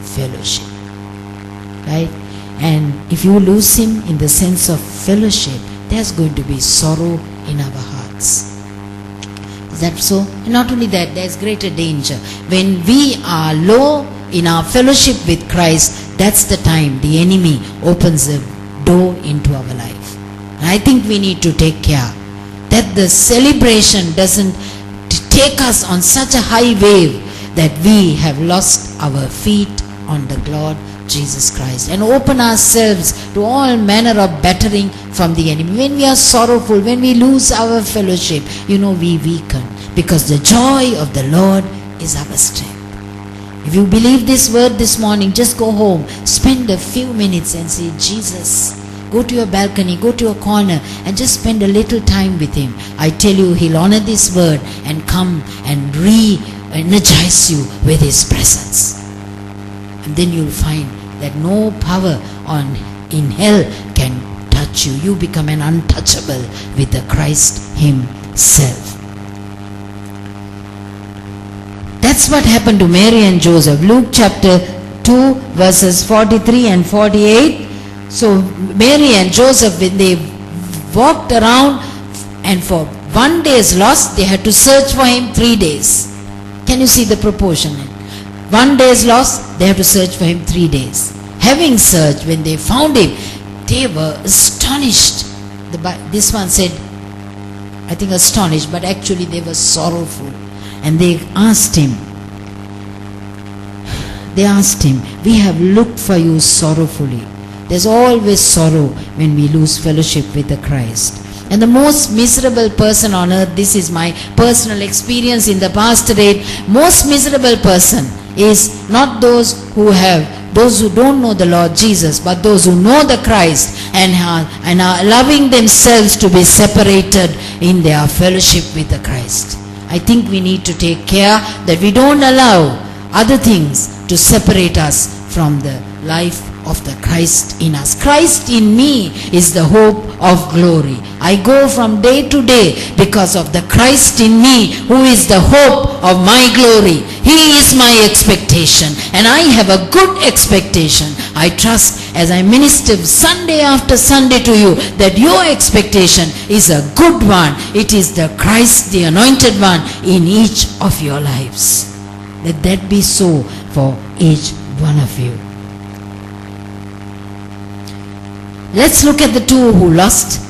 fellowship. Right? And if you lose Him in the sense of fellowship, there's going to be sorrow in our hearts. Is that so? And not only that, there's greater danger. When we are low in our fellowship with Christ, that's the time the enemy opens the door into our life. And I think we need to take care that the celebration doesn't take us on such a high wave that we have lost our feet on the Lord Jesus Christ and open ourselves to all manner of battering from the enemy. When we are sorrowful, when we lose our fellowship, we weaken, because the joy of the Lord is our strength. If you believe this word this morning, just go home, spend a few minutes and say, Jesus, go to your balcony, go to your corner and just spend a little time with Him. I tell you, He'll honor this word and come and re-energize you with His presence. And then you'll find that no power in hell can touch you. You become an untouchable with the Christ Himself. That's what happened to Mary and Joseph. Luke chapter 2 verses 43 and 48. So Mary and Joseph, when they walked around and for 1 day's loss, they had to search for Him 3 days. Can you see the proportion? 1 day's loss, they have to search for Him 3 days. Having searched, when they found Him, they were astonished. This one said, I think astonished, but actually they were sorrowful. And they asked Him, we have looked for you sorrowfully. There's always sorrow when we lose fellowship with the Christ. And the most miserable person on earth, this is my personal experience in the pastorate, most miserable person is not those who don't know the Lord Jesus, but those who know the Christ and are allowing themselves to be separated in their fellowship with the Christ. I think we need to take care that we don't allow other things to separate us from the life of the Christ in us. Christ in me is the hope of glory. I go from day to day because of the Christ in me, who is the hope of my glory. He is my expectation, and I have a good expectation. I trust as I minister Sunday after Sunday to you that your expectation is a good one. It is the Christ, the anointed one, in each of your lives. Let that be so for each one of you. Let's look at the two who lost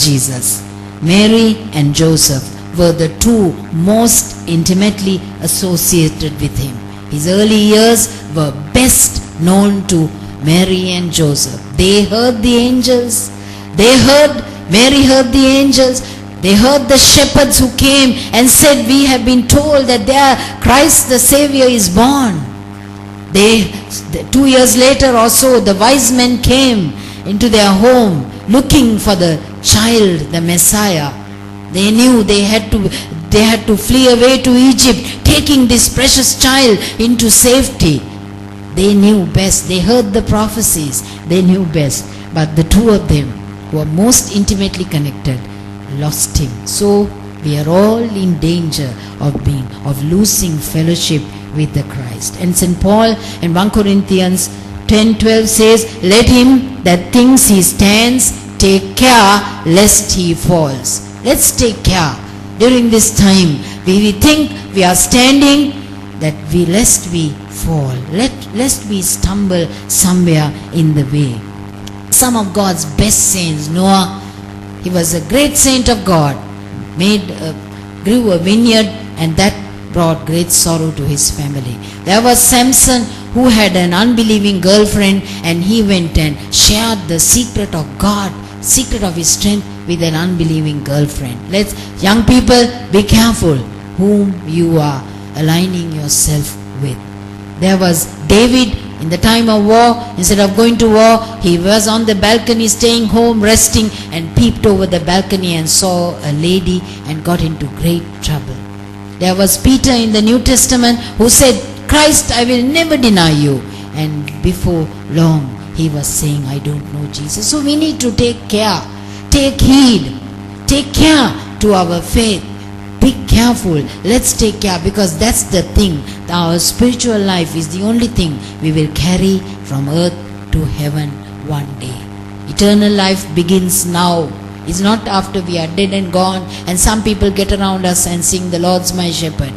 Jesus. Mary and Joseph were the two most intimately associated with Him. His early years were best known to Mary and Joseph. They heard the angels. Mary heard the angels. They heard the shepherds who came and said, we have been told that there Christ the Savior is born. 2 years later or so, the wise men came into their home looking for the child, the Messiah. They knew they had to flee away to Egypt, taking this precious child into safety. They knew best. They heard the prophecies. They knew best. But the two of them who were most intimately connected lost Him. So we are all in danger of losing fellowship with the Christ. And St. Paul in 1 Corinthians 10:12 says, let him that thinks he stands take care lest he falls. Let's take care during this time. We think we are standing, lest we fall, lest we stumble somewhere in the way. Some of God's best saints, Noah, he was a great saint of God, grew a vineyard, and that brought great sorrow to his family. There was Samson, who had an unbelieving girlfriend, and he went and shared the secret of God, secret of his strength with an unbelieving girlfriend. Young people, be careful whom you are aligning yourself with. There was David in the time of war. Instead of going to war, he was on the balcony, staying home, resting, and peeped over the balcony and saw a lady and got into great trouble. There was Peter in the New Testament who said, Christ, I will never deny you. And before long, he was saying, I don't know Jesus. So we need to take care, take heed, take care to our faith. be careful. Let's take care, because that's the thing. Our spiritual life is the only thing we will carry from earth to heaven one day. Eternal life begins now. It's not after we are dead and gone and some people get around us and sing the Lord's my shepherd.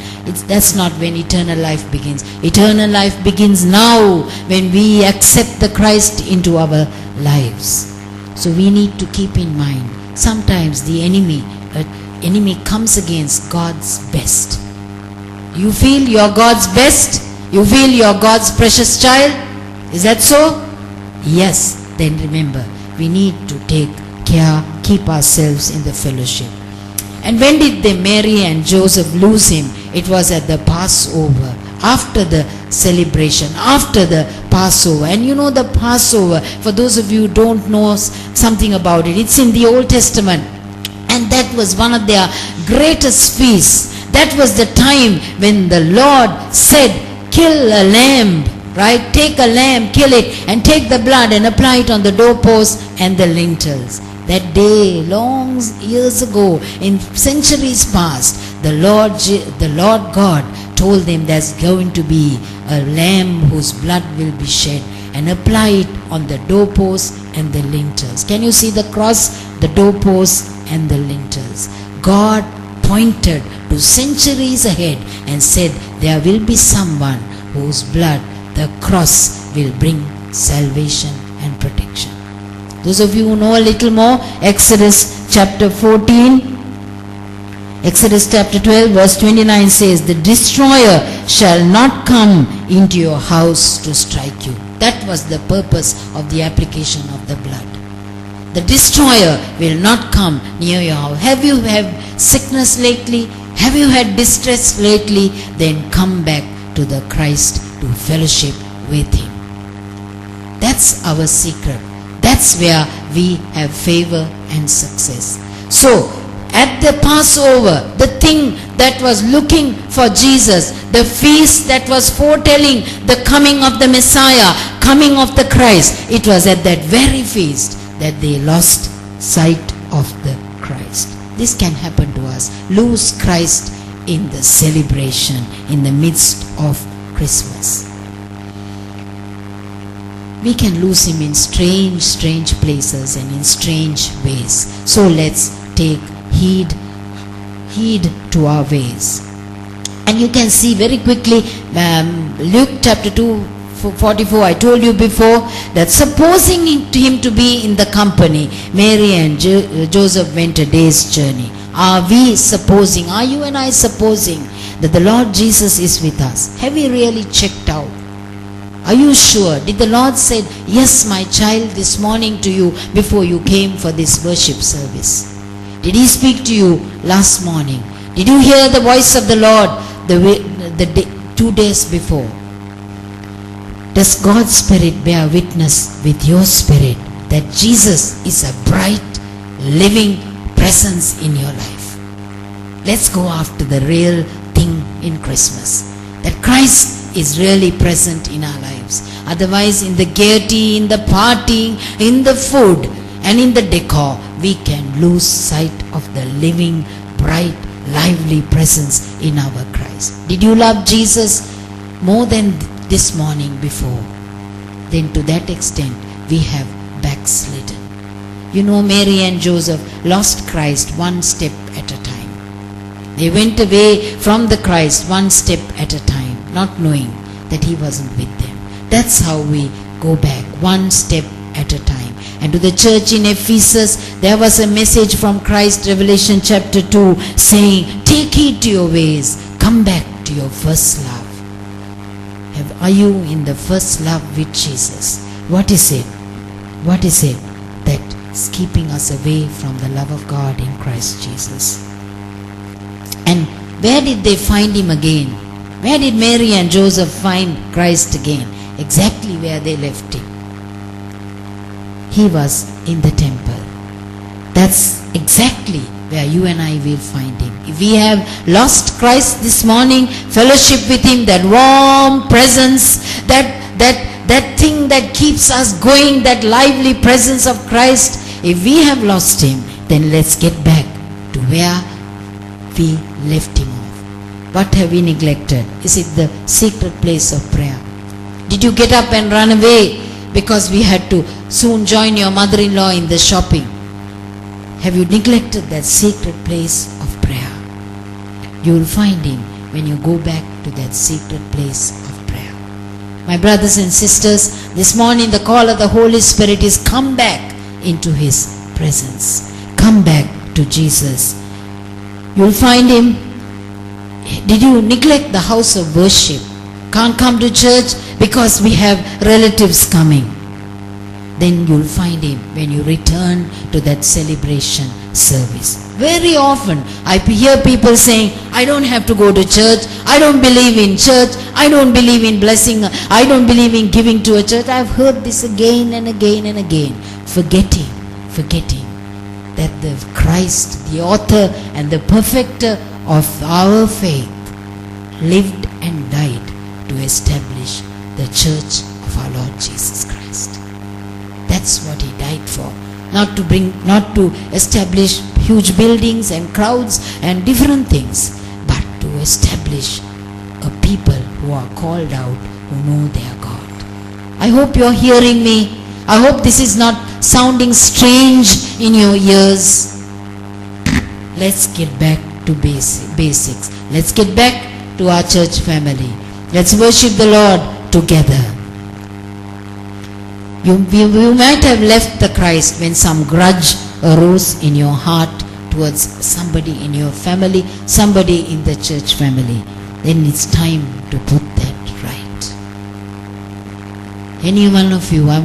That's not when eternal life begins. Eternal life begins now when we accept the Christ into our lives. So we need to keep in mind, sometimes the enemy comes against God's best. You feel you're God's best? You feel you're God's precious child? Is that so? Yes. Then remember, we need to take care, keep ourselves in the fellowship. And when did Mary and Joseph lose him? It was at the Passover, after the celebration, after the Passover. And you know the Passover, for those of you who don't know something about it, it's in the Old Testament. And that was one of their greatest feasts. That was the time when the Lord said, kill a lamb, right? Take a lamb, kill it, and take the blood and apply it on the doorposts and the lintels. That day, long years ago, in centuries past, the Lord God told them there's going to be a lamb whose blood will be shed, and apply it on the doorposts and the lintels. Can you see the cross, the doorposts and the lintels? God pointed to centuries ahead and said there will be someone whose blood, the cross, will bring salvation and protection. Those of you who know a little more, Exodus chapter 14, Exodus chapter 12 verse 29 says, the destroyer shall not come into your house to strike you. That was the purpose of the application of the blood. The destroyer will not come near your house. Have you had sickness lately? Have you had distress lately? Then come back to the Christ, to fellowship with him. That's our secret. That's where we have favor and success. So, at the Passover, the thing that was looking for Jesus, the feast that was foretelling the coming of the Messiah, coming of the Christ, it was at that very feast that they lost sight of the Christ. This can happen to us. Lose Christ in the celebration, in the midst of Christmas. We can lose him in strange places and in strange ways. So let's take heed to our ways. And you can see very quickly, Luke chapter 2:44, I told you before that supposing him to be in the company, Mary and Joseph went a day's journey. Are we supposing, are you and I supposing that the Lord Jesus is with us? Have we really checked out? Are you sure? Did the Lord say, yes, my child, this morning to you before you came for this worship service? Did he speak to you last morning? Did you hear the voice of the Lord the day, 2 days before? Does God's Spirit bear witness with your spirit that Jesus is a bright, living presence in your life? Let's go after the real thing in Christmas, that Christ is really present in our lives. Otherwise, in the gaiety, in the partying, in the food, and in the decor, we can lose sight of the living, bright, lively presence in our Christ. Did you love Jesus more than this morning before? Then to that extent, we have backslidden. You know, Mary and Joseph lost Christ one step at a time. They went away from the Christ one step at a time, not knowing that he wasn't with them. That's how we go back, one step at a time. And to the church in Ephesus, there was a message from Christ, Revelation chapter 2, saying, take heed to your ways, come back to your first love. Are you in the first love with Jesus? What is it? What is it that's keeping us away from the love of God in Christ Jesus? And where did they find him again? Where did Mary and Joseph find Christ again? Exactly where they left him. He was in the temple. That's exactly where you and I will find him. If we have lost Christ this morning, fellowship with him, that warm presence, that thing that keeps us going, that lively presence of Christ, if we have lost him, then let's get back to where we left him off? What have we neglected? Is it the secret place of prayer? Did you get up and run away because we had to soon join your mother-in-law in the shopping? Have you neglected that secret place of prayer? You will find him when you go back to that secret place of prayer. My brothers and sisters, this morning the call of the Holy Spirit is come back into his presence. Come back to Jesus. You will find him. Did you neglect the house of worship? Can't come to church because we have relatives coming. Then you'll find him when you return to that celebration service. Very often I hear people saying, I don't have to go to church, I don't believe in church, I don't believe in blessing, I don't believe in giving to a church. I've heard this again and again and again. Forgetting that the Christ, the author and the perfecter of our faith, lived and died to establish the church of our Lord Jesus Christ. That's what he died for. Not to establish huge buildings and crowds and different things, but to establish a people who are called out, who know their God. I hope you're hearing me. I hope this is not sounding strange in your ears. Let's get back to basics. Let's get back to our church family. Let's worship the Lord together. You might have left the Christ when some grudge arose in your heart towards somebody in your family, somebody in the church family. Then it's time to put that right. Any one of you, I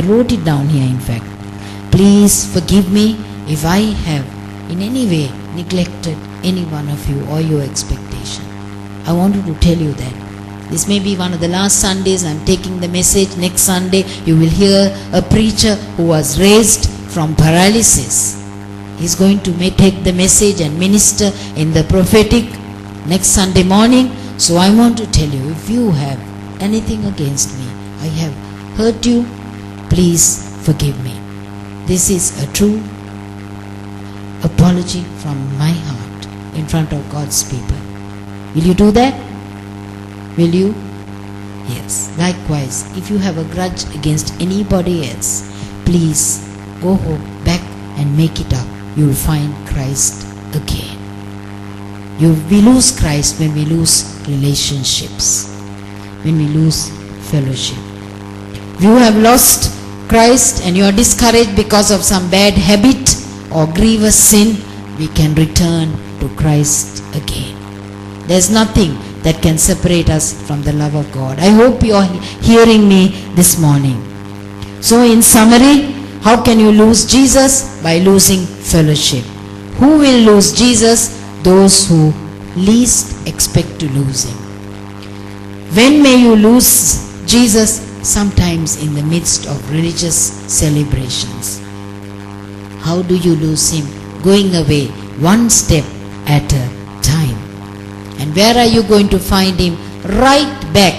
wrote it down here in fact. Please forgive me if I have in any way neglected any one of you or your expectation. I wanted to tell you that. This may be one of the last Sundays I'm taking the message. Next Sunday you will hear a preacher who was raised from paralysis. He's going to take the message and minister in the prophetic next Sunday morning. So I want to tell you, if you have anything against me, I have hurt you, please forgive me. This is a true apology from my heart in front of God's people. Will you do that? Will you? Yes. Likewise, if you have a grudge against anybody else, please go home, back and make it up. You will find Christ again. We lose Christ when we lose relationships, when we lose fellowship. If you have lost Christ and you are discouraged because of some bad habit or grievous sin, we can return to Christ again. There's nothing that can separate us from the love of God. I hope you are hearing me this morning. So in summary, how can you lose Jesus? By losing fellowship. Who will lose Jesus? Those who least expect to lose him. When may you lose Jesus? Sometimes in the midst of religious celebrations. How do you lose him? Going away one step at a time. And where are you going to find him? Right back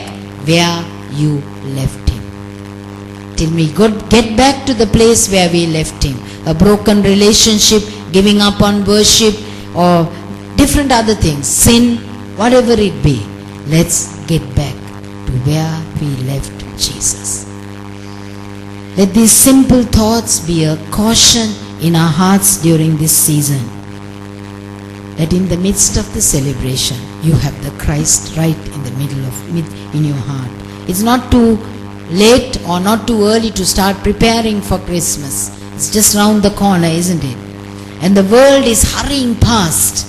where you left him. Till we get back to the place where we left him. A broken relationship, giving up on worship, or different other things, sin, whatever it be. Let's get back to where we left Jesus. Let these simple thoughts be a caution in our hearts during this season. That in the midst of the celebration, you have the Christ right in the middle of in your heart. It's not too late or not too early to start preparing for Christmas. It's just round the corner, isn't it? And the world is hurrying past.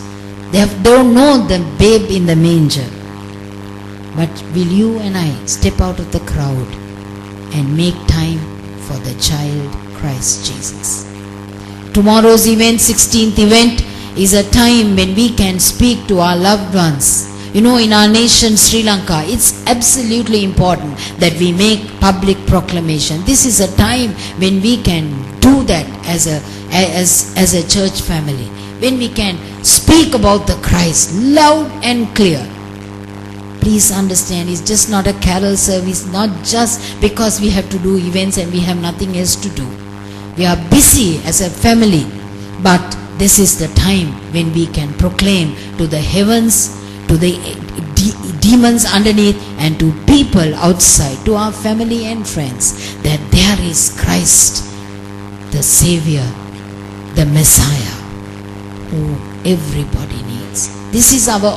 They don't know the babe in the manger. But will you and I step out of the crowd and make time for the child Christ Jesus? Tomorrow's event, 16th event, is a time when we can speak to our loved ones. You know, in our nation, Sri Lanka, it's absolutely important that we make public proclamation. This is a time when we can do that as a church family. When we can speak about the Christ loud and clear. Please understand, it's just not a carol service, not just because we have to do events and we have nothing else to do. We are busy as a family, but this is the time when we can proclaim to the heavens, to the demons underneath, and to people outside, to our family and friends, that there is Christ, the Savior, the Messiah, who everybody needs. This is our